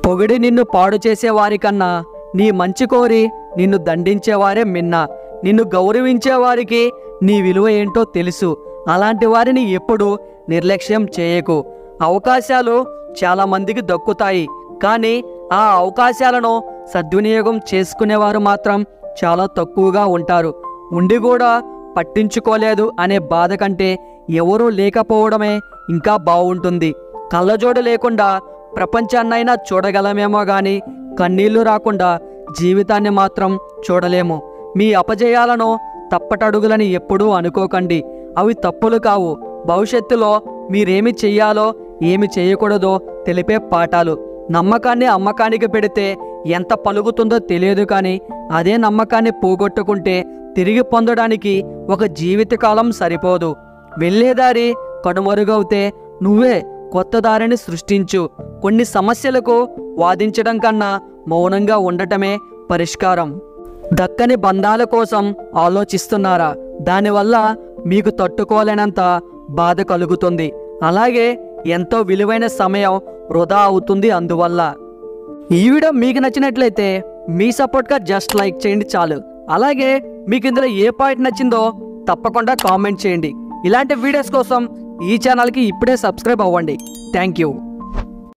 పొగిడి నిన్ను పాడు చేసేవారికన్నా నీ మంచి కోరి నిన్ను దండించేవారే మిన్న. నిన్ను గౌరవించేవారికి నీ విలువ ఏంటో తెలుసు. అలాంటి వారిని ఎప్పుడూ నిర్లక్ష్యం చేయకు. అవకాశాలు చాలామందికి దక్కుతాయి, కానీ ఆ అవకాశాలను సద్వినియోగం చేసుకునేవారు మాత్రం చాలా తక్కువగా ఉంటారు. ఉండి కూడా పట్టించుకోలేదు అనే బాధ కంటే ఎవరూ లేకపోవడమే ఇంకా బాగుంటుంది. కళ్ళజోడు లేకుండా ప్రపంచాన్నైనా చూడగలమేమో కానీ కన్నీళ్లు రాకుండా జీవితాన్ని మాత్రం చూడలేము. మీ అపజయాలను తప్పటడుగులని ఎప్పుడూ అనుకోకండి. అవి తప్పులు కావు. భవిష్యత్తులో మీరేమి చెయ్యాలో ఏమి చేయకూడదో తెలిపే పాఠాలు. నమ్మకాన్ని అమ్మకానికి పెడితే ఎంత పలుకుతుందో తెలియదు, కానీ అదే నమ్మకాన్ని పోగొట్టుకుంటే తిరిగి పొందడానికి ఒక జీవితకాలం సరిపోదు. వెళ్ళేదారి కనుమరుగవుతే నువ్వే కొత్త దారిని సృష్టించు. కొన్ని సమస్యలకు వాదించడం కన్నా మౌనంగా ఉండటమే పరిష్కారం. దక్కని బంధాల కోసం ఆలోచిస్తున్నారా? దానివల్ల మీకు తట్టుకోలేనంత బాధ కలుగుతుంది. అలాగే ఎంతో విలువైన సమయం వృధా అవుతుంది. అందువల్ల ఈ వీడియో మీకు నచ్చినట్లయితే మీ సపోర్ట్గా జస్ట్ లైక్ చేయండి చాలు. అలాగే మీకు ఇందులో ఏ పాయింట్ నచ్చిందో తప్పకుండా కామెంట్ చేయండి. ఇలాంటి వీడియోస్ కోసం ఈ ఛానల్కి ఇప్పుడే సబ్స్క్రైబ్ అవ్వండి. Thank you.